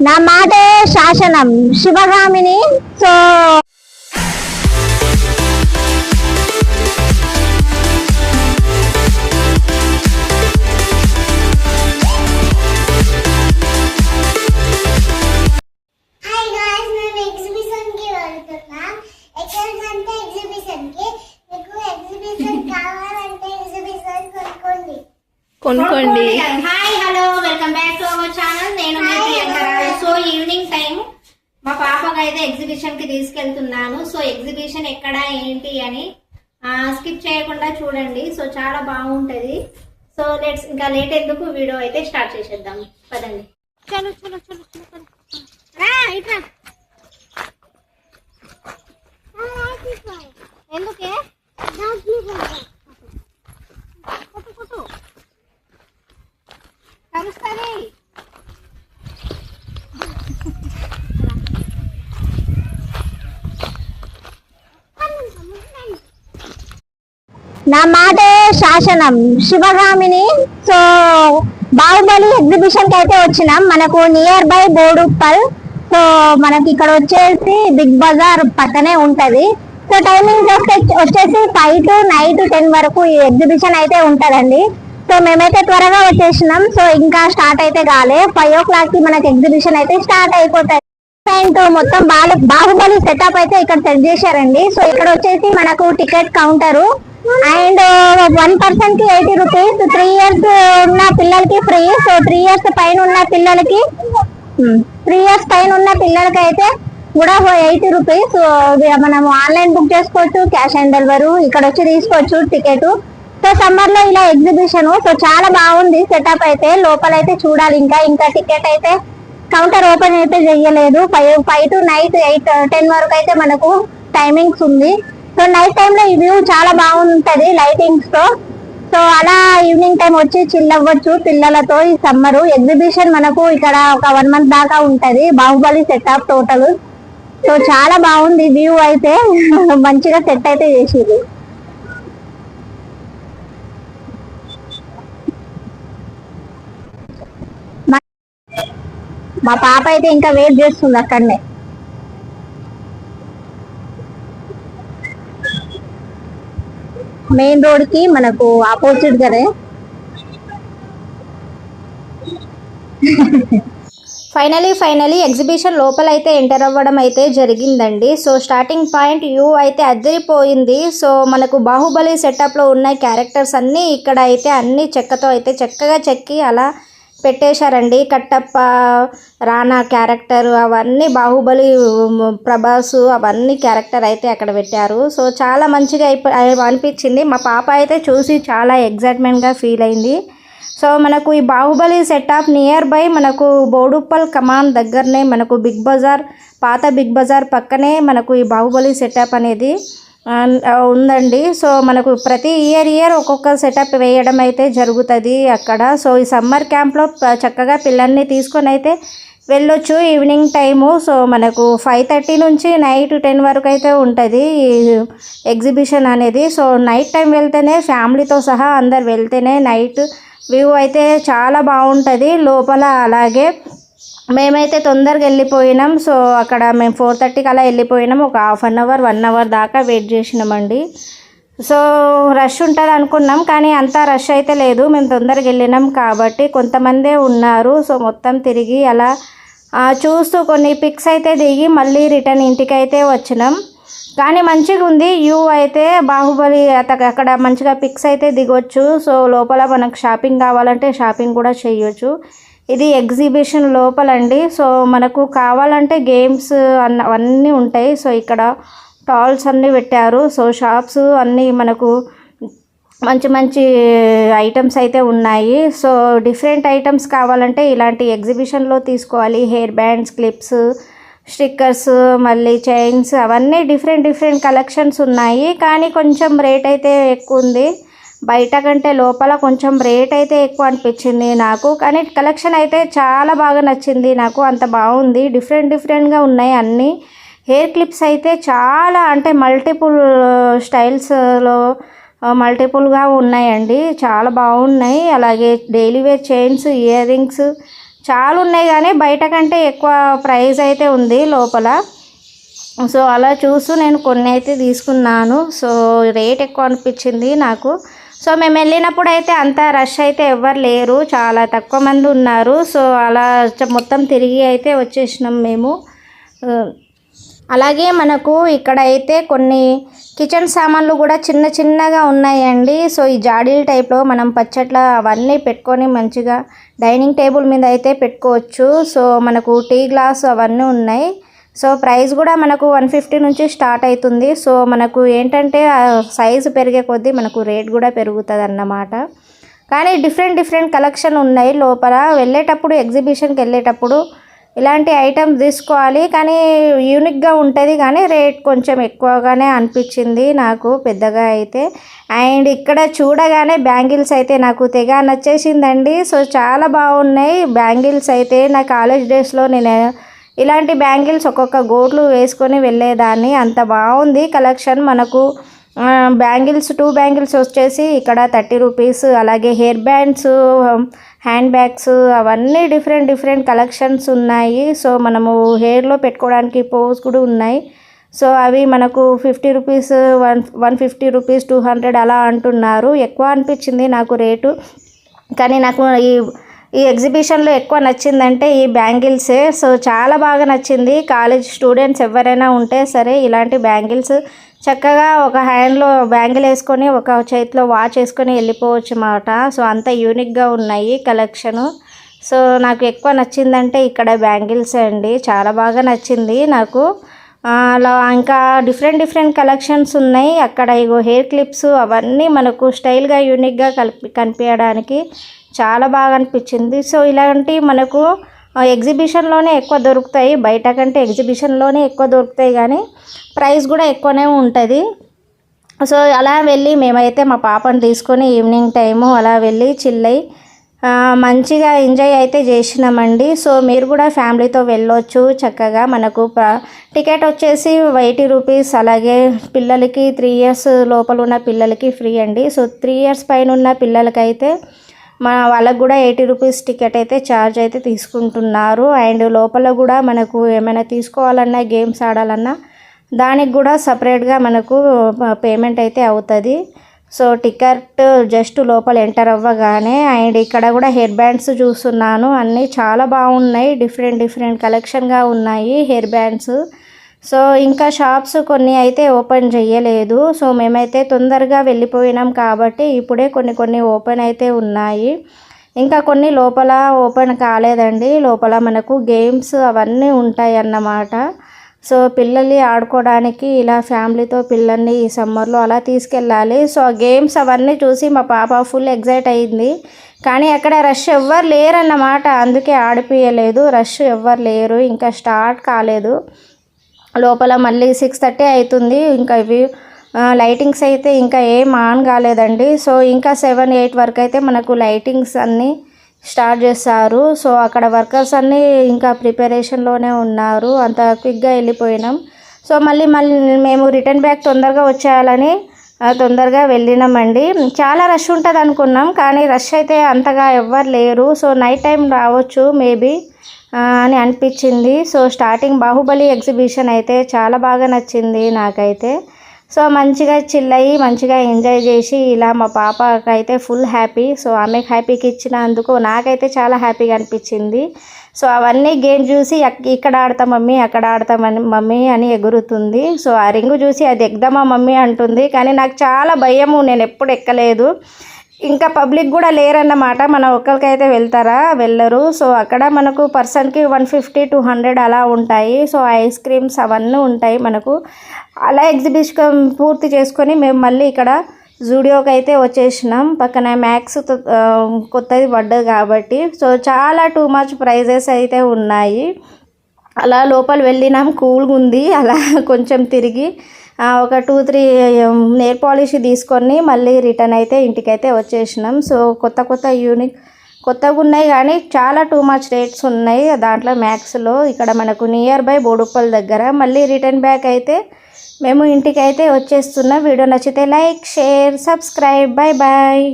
నా మాటే శాసనం శివగామిని. సో కొనుక్కోండి. Hi hello welcome back to our channel. నేను మీ ప్రియాంక. సో ఈవినింగ్ టైం మా పాపకి అయితే ఎగ్జిబిషన్ కి తీసుకెళ్తున్నాను. సో ఎగ్జిబిషన్ ఎక్కడ ఏంటి అని స్కిప్ చేయకుండా చూడండి. సో చాలా బాగుంటది. సో లెట్స్ ఇంకా లేట్ ఎందుకు వీడియో అయితే స్టార్ట్ చేసేద్దాం పదండి. చలో చలో చలో చలో ఇట్లా ఎందుకే కలుస్తుంది. నా మాటే శాసనం శివగామిని. సో బాహుబలి ఎగ్జిబిషన్ కి అయితే వచ్చినాం. మనకు నియర్ బై బోడుప్పల్. సో మనకి ఇక్కడ వచ్చేసి బిగ్ బజార్ పక్కనే ఉంటది. సో టైమింగ్ వచ్చేసి 5 to నైట్ 10 వరకు ఈ ఎగ్జిబిషన్ అయితే ఉంటదండి. సో మేమైతే త్వరగా వచ్చేసినాం. సో ఇంకా స్టార్ట్ అయితే కాలే. 5 o'clock కి మనకి ఎగ్జిబిషన్ అయితే స్టార్ట్ అయిపోతుంది. అండ్ మొత్తం బాహుబలి సెటప్ అయితే ఇక్కడ సెట్ చేశారండి. సో ఇక్కడ వచ్చేసి మనకు టికెట్ కౌంటరు అండ్ 1 person కి 80 rupees. 3 years ఉన్న పిల్లలకి ఫ్రీ. సో 3 years పైన ఉన్న పిల్లలకి 3 years పైన ఉన్న పిల్లలకి అయితే కూడా 80 rupees. మనం ఆన్లైన్ బుక్ చేసుకోవచ్చు, క్యాష్ ఆన్ డెలివరీ ఇక్కడ వచ్చి తీసుకోవచ్చు టికెట్. సో సమ్మర్ లో ఇలా ఎగ్జిబిషన్. సో చాలా బాగుంది సెటప్ అయితే. లోపలైతే చూడాలి. ఇంకా టికెట్ అయితే కౌంటర్ ఓపెన్ అయితే చెయ్యలేదు. 5 to నైట్ 10 వరకు అయితే మనకు టైమింగ్స్ ఉంది. సో నైట్ టైమ్ లో ఈ వ్యూ చాలా బాగుంటది లైటింగ్స్ తో. సో అలా ఈవినింగ్ టైం వచ్చి చిల్ అవ్వచ్చు పిల్లలతో. ఈ సమ్మర్ ఎగ్జిబిషన్ మనకు ఇక్కడ ఒక 1 month దాకా ఉంటది. Baahubali setup total. సో చాలా బాగుంది వ్యూ అయితే. మంచిగా సెట్ అయితే చేసేది. మా పాప అయితే ఇంకా వెయిట్ చేస్తుంది అక్కడనే. మెయిన్ రోడ్ కి మనకు ఆపోజిట్ గానే. ఫైనలీ ఎగ్జిబిషన్ లోపల అయితే ఎంటర్ అవ్వడం అయితే జరిగిందండి. సో స్టార్టింగ్ పాయింట్ వ్యూ అయితే అదిరిపోయింది. సో మనకు బాహుబలి సెటప్లో ఉన్న క్యారెక్టర్స్ అన్నీ ఇక్కడ అయితే అన్ని చెక్కతో అయితే చక్కగా చెక్కి అలా పెట్టేశారండి. కట్టప్ప, రానా క్యారెక్టర్ అవన్నీ, బాహుబలి, ప్రభాస్ అవన్నీ క్యారెక్టర్ అయితే అక్కడ పెట్టారు. సో చాలా మంచిగా అనిపించింది. మా పాప అయితే చూసి చాలా ఎగ్జైట్మెంట్గా ఫీల్ అయింది. సో మనకు ఈ బాహుబలి సెటప్ నియర్ బై మనకు బోడుప్పల్ కమాన్ దగ్గరనే మనకు బిగ్ బజార్, పాత బిగ్ బజార్ పక్కనే మనకు ఈ బాహుబలి సెటప్ అనేది ఉందండి. సో మనకు ప్రతి ఇయర్ ఒక్కొక్క సెటప్ వేయడం అయితే జరుగుతుంది అక్కడ. సో ఈ సమ్మర్ క్యాంప్లో చక్కగా పిల్లల్ని తీసుకొని అయితే వెళ్ళొచ్చు ఈవినింగ్ టైము. సో మనకు 5:30 నుంచి నైట్ 10 వరకు అయితే ఉంటుంది ఈ ఎగ్జిబిషన్ అనేది. సో నైట్ టైం వెళ్తేనే ఫ్యామిలీతో సహా అందరు వెళ్తేనే నైట్ వ్యూ అయితే చాలా బాగుంటుంది లోపల. అలాగే మేమైతే తొందరగా వెళ్ళిపోయినాం. సో అక్కడ మేము 4:30కి అలా వెళ్ళిపోయినాం. ఒక 1 hour దాకా వెయిట్ చేసినామండి. సో రష్ ఉంటుంది అనుకున్నాం, కానీ అంతా రష్ అయితే లేదు. మేము తొందరగా వెళ్ళినాం కాబట్టి కొంతమందే ఉన్నారు. సో మొత్తం తిరిగి అలా చూస్తూ కొన్ని పిక్స్ అయితే దిగి మళ్ళీ రిటర్న్ ఇంటికి అయితే వచ్చినాం. కానీ మంచిగా ఉంది వ్యూ అయితే. బాహుబలి అక్కడ మంచిగా పిక్స్ అయితే దిగొచ్చు. సో లోపల మనకు షాపింగ్ కావాలంటే షాపింగ్ కూడా చేయొచ్చు. ఇది ఎగ్జిబిషన్ లోపలండి. సో మనకు కావాలంటే గేమ్స్ అవన్నీ ఉంటాయి. సో ఇక్కడ టాల్స్ అన్నీ పెట్టారు. సో షాప్స్ అన్నీ మనకు మంచి ఐటమ్స్ అయితే ఉన్నాయి. సో డిఫరెంట్ ఐటమ్స్ కావాలంటే ఇలాంటి ఎగ్జిబిషన్లో తీసుకోవాలి. హెయిర్ బ్యాండ్స్, క్లిప్స్, స్టిక్కర్స్, మళ్ళీ చైన్స్ అవన్నీ డిఫరెంట్ కలెక్షన్స్ ఉన్నాయి. కానీ కొంచెం రేట్ అయితే ఎక్కువ ఉంది. బయట కంటే లోపల కొంచెం రేట్ అయితే ఎక్కువ అనిపించింది నాకు. కానీ కలెక్షన్ అయితే చాలా బాగా నచ్చింది నాకు. అంత బాగుంది. డిఫరెంట్గా ఉన్నాయి అన్నీ. హెయిర్ క్లిప్స్ అయితే చాలా అంటే మల్టిపుల్ స్టైల్స్లో మల్టిపుల్గా ఉన్నాయండి. చాలా బాగున్నాయి. అలాగే daily wear chains, earrings చాలా ఉన్నాయి కానీ బయట కంటే ఎక్కువ ప్రైస్ అయితే ఉంది లోపల. సో అలా చూస్తూ నేను కొన్ని అయితే తీసుకున్నాను. సో రేట్ ఎక్కువ అనిపించింది నాకు. సో మేము వెళ్ళినప్పుడు అయితే అంత రష్ అయితే ఎవ్వరు లేరు, చాలా తక్కువ మంది ఉన్నారు. సో అలా మొత్తం తిరిగి అయితే వచ్చేసినాం మేము. అలాగే మనకు ఇక్కడ అయితే కొన్ని కిచెన్ సామాన్లు కూడా చిన్న చిన్నగా ఉన్నాయండి. సో ఈ జాడీల టైప్లో మనం పచ్చట్ల అవన్నీ పెట్టుకొని మంచిగా డైనింగ్ టేబుల్ మీద అయితే పెట్టుకోవచ్చు. సో మనకు టీ గ్లాస్ అవన్నీ ఉన్నాయి. సో ప్రైస్ కూడా మనకు 150 నుంచి స్టార్ట్ అవుతుంది. సో మనకు ఏంటంటే సైజు పెరిగే కొద్దీ మనకు రేట్ కూడా పెరుగుతుంది అన్నమాట. కానీ డిఫరెంట్ కలెక్షన్ ఉన్నాయి లోపల. వెళ్ళేటప్పుడు ఎగ్జిబిషన్కి వెళ్ళేటప్పుడు ఇలాంటి ఐటమ్స్ తీసుకోవాలి, కానీ యూనిక్గా ఉంటుంది, కానీ రేట్ కొంచెం ఎక్కువగానే అనిపించింది నాకు పెద్దగా అయితే. అండ్ ఇక్కడ చూడగానే బ్యాంగిల్స్ అయితే నాకు తెగ నచ్చేసిందండి. సో చాలా బాగున్నాయి బ్యాంగిల్స్ అయితే. నా కాలేజ్ డేస్లో నేను ఇలాంటి బ్యాంగిల్స్ ఒక్కొక్క గోట్లు వేసుకొని వెళ్ళేదాన్ని, అంత బాగుంది కలెక్షన్. మనకు బ్యాంగిల్స్ 2 బ్యాంగిల్స్ వచ్చేసి ఇక్కడ 30 రూపీస్. అలాగే హెయిర్ బ్యాండ్స్, హ్యాండ్ బ్యాగ్స్ అవన్నీ డిఫరెంట్ కలెక్షన్స్ ఉన్నాయి. సో మనము హెయిర్లో పెట్టుకోవడానికి పోస్ కూడా ఉన్నాయి. సో అవి మనకు 50 రూపీస్, 150 రూపీస్, 200 అలా అంటున్నారు. ఎక్కువ అనిపించింది నాకు రేటు. కానీ నాకు ఈ ఎగ్జిబిషన్లో ఎక్కువ నచ్చిందంటే ఈ బ్యాంగిల్సే. సో చాలా బాగా నచ్చింది. కాలేజ్ స్టూడెంట్స్ ఎవరైనా ఉంటే సరే ఇలాంటి బ్యాంగిల్స్ చక్కగా ఒక హ్యాండ్లో బ్యాంగిల్ వేసుకొని ఒక చేతిలో వాచ్ వేసుకొని వెళ్ళిపోవచ్చు అన్నమాట. సో అంత యూనిక్గా ఉన్నాయి కలెక్షను. సో నాకు ఎక్కువ నచ్చిందంటే ఇక్కడ బ్యాంగిల్స్ అండి, చాలా బాగా నచ్చింది నాకు. అలా ఇంకా డిఫరెంట్ కలెక్షన్స్ ఉన్నాయి అక్కడ. ఇగో హెయిర్ క్లిప్స్ అవన్నీ మనకు స్టైల్గా యూనిక్గా కనిపించడానికి చాలా బాగా అనిపించింది. సో ఇలాంటి మనకు ఎగ్జిబిషన్లోనే ఎక్కువ దొరుకుతాయి, బయట కంటే ఎగ్జిబిషన్లోనే ఎక్కువ దొరుకుతాయి, కానీ ప్రైస్ కూడా ఎక్కువనే ఉంటుంది. సో అలా వెళ్ళి మేమైతే మా పాపను తీసుకొని ఈవినింగ్ టైము అలా వెళ్ళి చిల్లై మంచిగా ఎంజాయ్ అయితే చేసినామండి. సో మీరు కూడా ఫ్యామిలీతో వెళ్ళొచ్చు చక్కగా. మనకు టికెట్ వచ్చేసి 80 రూపీస్. అలాగే పిల్లలకి 3 ఇయర్స్ లోపల ఉన్న పిల్లలకి ఫ్రీ అండి. సో 3 ఇయర్స్ పైన ఉన్న పిల్లలకైతే వాళ్ళకు కూడా 80 రూపీస్ టికెట్ అయితే ఛార్జ్ అయితే తీసుకుంటున్నారు. అండ్ లోపల కూడా మనకు ఏమైనా తీసుకోవాలన్నా, గేమ్స్ ఆడాలన్నా దానికి కూడా సపరేట్గా మనకు పేమెంట్ అయితే అవుతుంది. సో టికెట్ జస్ట్ లోపల ఎంటర్ అవ్వగానే. అండ్ ఇక్కడ కూడా హెయిర్ బ్యాండ్స్ చూస్తున్నాను, అన్నీ చాలా బాగున్నాయి, డిఫరెంట్ కలెక్షన్గా ఉన్నాయి హెయిర్ బ్యాండ్స్. సో ఇంకా షాప్స్ కొన్ని అయితే ఓపెన్ చేయలేదు. సో మేమైతే తొందరగా వెళ్ళిపోయినాం కాబట్టి ఇప్పుడే కొన్ని ఓపెన్ అయితే ఉన్నాయి. ఇంకా కొన్ని లోపల ఓపెన్ కాలేదండి. లోపల మనకు గేమ్స్ అవన్నీ ఉంటాయి అన్నమాట. సో పిల్లల్ని ఆడుకోవడానికి ఇలా ఫ్యామిలీతో పిల్లల్ని ఈ సమ్మర్లో అలా తీసుకెళ్ళాలి. సో గేమ్స్ అవన్నీ చూసి మా పాప ఫుల్ ఎగ్జైట్ అయ్యింది, కానీ అక్కడ రష్ ఎవ్వరు లేరన్నమాట, అందుకే ఆడిపియలేదు. రష్ ఎవ్వరు లేరు, ఇంకా స్టార్ట్ కాలేదు. లోపల మళ్ళీ 6:30 అవుతుంది. ఇంకా ఇవి లైటింగ్స్ అయితే ఇంకా ఏం ఆన్ కాలేదండి. సో ఇంకా 7-8 వరకు అయితే మనకు లైటింగ్స్ అన్నీ స్టార్ట్ చేస్తారు. సో అక్కడ వర్కర్స్ అన్నీ ఇంకా ప్రిపరేషన్లోనే ఉన్నారు. అంత క్విక్గా వెళ్ళిపోయినాం. సో మళ్ళీ మేము రిటర్న్ బ్యాక్ తొందరగా వచ్చేయాలని తొందరగా వెళ్ళినామండి. చాలా రష్ ఉంటుంది అనుకున్నాం, కానీ రష్ అయితే అంతగా ఎవ్వరు లేరు. సో నైట్ టైం రావచ్చు మేబీ అని అనిపించింది. సో స్టార్టింగ్ బాహుబలి ఎగ్జిబిషన్ అయితే చాలా బాగా నచ్చింది నాకైతే. సో మంచిగా చిల్ అయ్యి మంచిగా ఎంజాయ్ చేసి ఇలా మా పాపకైతే ఫుల్ హ్యాపీ. సో ఆమెకు హ్యాపీకి ఇచ్చినందుకు నాకైతే చాలా హ్యాపీగా అనిపించింది. సో అవన్నీ గేమ్ చూసి ఇక్కడ ఆడతా మమ్మీ, అక్కడ ఆడతా మమ్మీ అని ఎగురుతుంది. సో ఆ రింగు చూసి అది ఎగ్దామా మమ్మీ అంటుంది, కానీ నాకు చాలా భయము, నేను ఎప్పుడు ఎక్కలేదు. ఇంకా పబ్లిక్ కూడా లేరన్నమాట, మన ఒక్కరికైతే వెళ్తారా, వెళ్ళరు. సో అక్కడ మనకు పర్సన్కి 150-200 అలా ఉంటాయి. సో ఐస్ క్రీమ్స్ అవన్నీ ఉంటాయి మనకు. అలా ఎగ్జిబిషన్ పూర్తి చేసుకొని మేము మళ్ళీ ఇక్కడ జూడియోకి అయితే వచ్చేసినాం. పక్కన మ్యాక్స్ కొత్తది పడ్డది కాబట్టి. సో చాలా టూ మచ్ ప్రైజెస్ అయితే ఉన్నాయి. అలా లోపల వెళ్ళినాం, కూల్గా ఉంది. అలా కొంచెం తిరిగి ఒక 2-3 నెయిల్ పాలిష్ తీసుకొని మళ్ళీ రిటర్న్ అయితే ఇంటికైతే వచ్చేసినాం. సో కొత్త యూనిక్ కొత్తగా ఉన్నాయి, కానీ చాలా టూ మచ్ రేట్స్ ఉన్నాయి దాంట్లో మ్యాక్స్లో. ఇక్కడ మనకు నియర్ బై బోడుప్పల్ దగ్గర. మళ్ళీ రిటర్న్ బ్యాక్ అయితే మేము ఇంటికైతే వచ్చేస్తున్నాం. వీడియో నచ్చితే లైక్, షేర్, సబ్స్క్రైబ్. బాయ్.